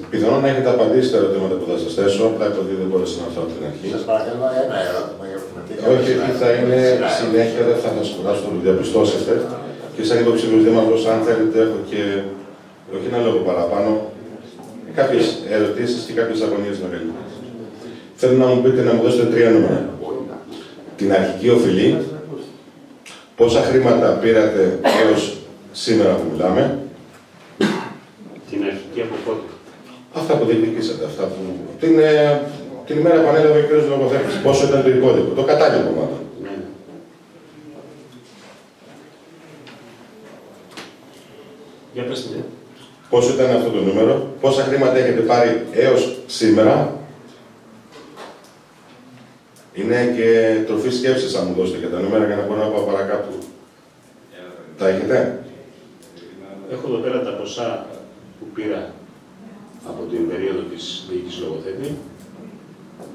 Πιθανόν να έχετε απαντήσει τα ερωτήματα που θα σας θέσω, απλά επειδή δεν μπορούσα να φάω την αρχή. Σας παρακαλώ ένα ερώτημα για αυτήν. Όχι, θα είναι συνέχεια, δεν θα σας κουράσω, το διαπιστώσετε. Και σαν υποψήφιος δήμαρχος, αν θέλετε, έχω και όχι ένα λόγο παραπάνω, κάποιες ερωτήσεις και κάποιες αγωνίες μεγαλύτερες. Θέλω να μου πείτε, να μου δώσετε 3 νούμερα. Την αρχική οφειλή, πόσα χρήματα πήρατε έως σήμερα που μιλάμε. Την αρχική από πότε. Αυτά που διεκδικήσατε, αυτά που. Την ημέρα που ανέλαβε ο κ. Λογοθέτης. Πόσο ήταν το υπόλοιπο, το κατάλληλο κομμάτι. Ναι. Για πέστε. Πόσο ήταν αυτό το νούμερο, πόσα χρήματα έχετε πάρει έως σήμερα. Είναι και τροφή σκέψης, αν μου δώσετε και τα νούμερα για να μπορώ να πάω παρακάτω. Τα έχετε. Έχω εδώ πέρα τα ποσά που πήρα από την περίοδο της διοίκησης Λογοθέτη.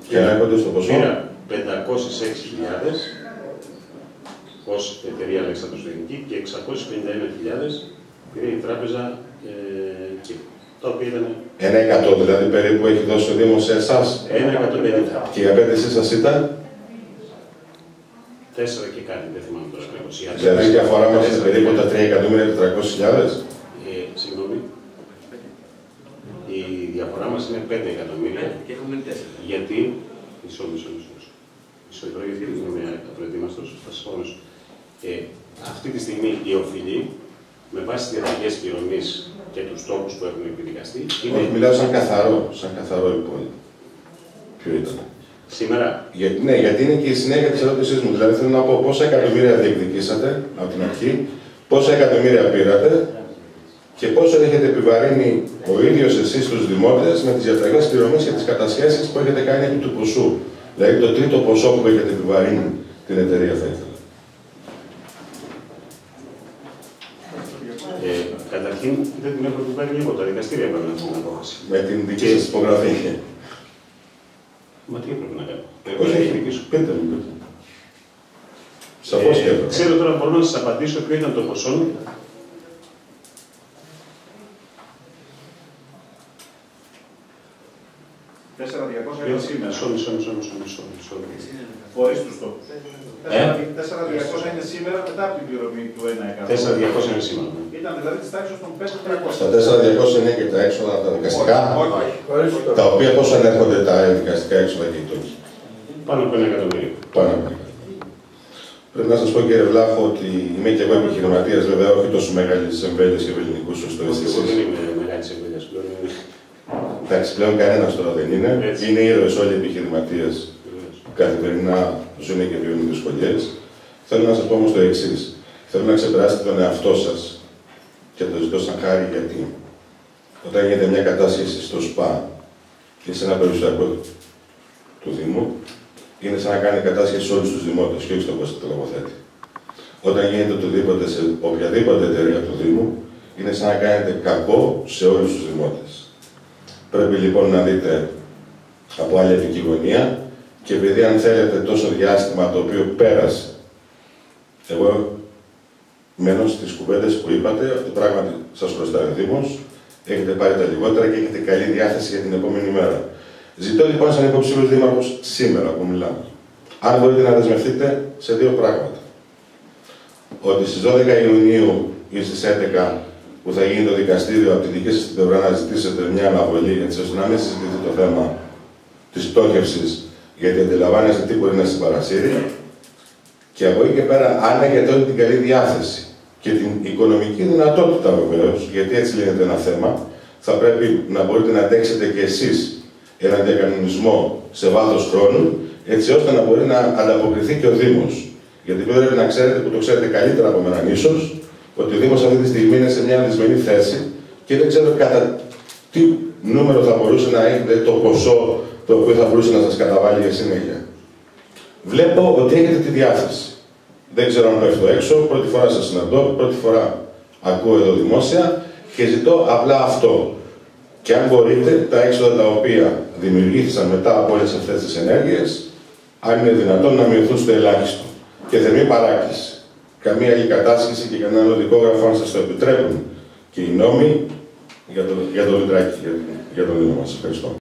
Και να έρχονται στο ποσό. Πήρα 506.000 ως εταιρεία Αλέξανδρος Τεχνική και 651.000 πήρε η τράπεζα και τα οποία ήταν... 1% δηλαδή περίπου έχει δώσει ο Δήμος σε εσάς. 1.150. Και η απέτησή σας ήταν. 4 και κάτι, δεν θυμάμαι τώρα ακριβώς. Δηλαδή η διαφορά μας είναι περίπου τα 3.400.000. Συγγνώμη. Η διαφορά μας είναι 5 εκατομμύρια. Και έχουμε 4. Γιατί. Μισό. Γιατί δεν είμαι προετοίμαστος. Θα σας πω αμέσως. Αυτή τη στιγμή η οφειλή, με βάση τις διαταγές πληρωμής και τους στόχους που έχουν επιδικαστεί. Όχι, μιλάω σαν καθαρό υπόλοιπο. Ποιο ήταν. Σήμερα. Ναι, γιατί είναι και η συνέχεια της ερώτησής μου. Δηλαδή θέλω να πω πόσα εκατομμύρια διεκδικήσατε από την αρχή, πόσα εκατομμύρια πήρατε και πόσο έχετε επιβαρύνει ο ίδιος εσείς τους δημότες με τις διαταγές πληρωμής και τις κατασχέσεις που έχετε κάνει επί του ποσού. Δηλαδή το τρίτο ποσό που έχετε επιβαρύνει την εταιρεία, θα ήθελα. Καταρχήν δεν την έχω επιβαρύνει εγώ. Τα δικαστήρια πρέπει να την απόφαση. Με την δική σας υπογραφή. Μα τι έπρεπε να κάνω. Όχι, πείτε μου. Σαφώς και έπρεπε. Ξέρω τώρα, μπορώ να σας απαντήσω ποιο ήταν το ποσό. Μισό. Χωρίς τους στόχους. 4.200 είναι σήμερα μετά από την πληρωμή του 1%. 4.200 είναι σήμερα. Ήταν δηλαδή της τάξης των 5.300. Στα 4.200 είναι και τα έξοδα τα δικαστικά. Τα οποία πώς ανέρχονται τα δικαστικά έξοδα και οι τόκοι. Πάνω από 1 εκατομμύριο. Πάνω από 1 εκατομμύριο. Πρέπει να σας πω, κύριε Βλάχο, ότι είμαι και εγώ επιχειρηματίας, βέβαια, όχι τόσο μεγάλης εμβέλειας και ελληνικού όσο εσείς. Εγώ δεν είμαι μεγάλης εμβέλειας πλέον. Εντάξει, πλέον κανένας τώρα δεν είναι. Έτσι. Είναι ήρωες όλοι οι επιχειρηματίες που καθημερινά ζουν και βιώνουν δυσκολίες. Θέλω να σας πω όμως το εξής. Θέλω να ξεπεράσετε τον εαυτό σας και το ζητώ σαν χάρη, γιατί όταν γίνεται μια κατάσχεση στο ΣΠΑ και σε ένα περιουσιακό του Δήμου, είναι σαν να κάνει κατάσχεση σε όλους τους δημότες και όχι στον Κώστα τον Λογοθέτη. Όταν γίνεται οτιδήποτε σε οποιαδήποτε εταιρεία του Δήμου, είναι σαν να κάνετε κακό σε όλους τους δημότες. Πρέπει λοιπόν να δείτε από άλλη οπτική γωνία και επειδή αν θέλετε τόσο διάστημα το οποίο πέρασε, εγώ μένω στις κουβέντες που είπατε, ότι πράγματι σας χρωστάει ο Δήμος, έχετε πάρει τα λιγότερα και έχετε καλή διάθεση για την επόμενη μέρα. Ζητώ λοιπόν σαν υποψήφιος δήμαρχος σήμερα που μιλάμε, αν μπορείτε να δεσμευτείτε σε 2 πράγματα. Ότι στις 12 Ιουνίου ή στις 11 που θα γίνει το δικαστήριο από τη δική σας την πλευρά να ζητήσετε μια αναβολή, έτσι ώστε να μην συζητηθεί το θέμα της πτώχευσης, γιατί αντιλαμβάνεστε τι μπορεί να συμπαρασύρει. Και από εκεί και πέρα, αν έχετε όλη την καλή διάθεση και την οικονομική δυνατότητα βεβαίως, γιατί έτσι λέγεται ένα θέμα, θα πρέπει να μπορείτε να αντέξετε και εσείς έναν διακανονισμό σε βάθος χρόνου, έτσι ώστε να μπορεί να ανταποκριθεί και ο Δήμος. Γιατί πρέπει να ξέρετε, που το ξέρετε καλύτερα από μένα ίσως, ότι ο Δήμος αυτή τη στιγμή είναι σε μια δυσμενή θέση και δεν ξέρω κατά τι νούμερο θα μπορούσε να έχετε το ποσό το οποίο θα μπορούσε να σας καταβάλει για συνέχεια. Βλέπω ότι έχετε τη διάθεση. Δεν ξέρω αν πέφτω έξω, πρώτη φορά σας συναντώ, πρώτη φορά ακούω εδώ δημόσια και ζητώ απλά αυτό. Και αν μπορείτε, τα έξοδα τα οποία δημιουργήθησαν μετά από όλες αυτές τις ενέργειες, αν είναι δυνατόν να μειωθούν στο ελάχιστο. Και θερμή παράκληση. Καμία άλλη κατάσχεση και κανένα άλλο δικόγραφο, αν σας το επιτρέπουν και οι νόμοι για το Λιτράκι, για τον Δήμο μας. Ευχαριστώ.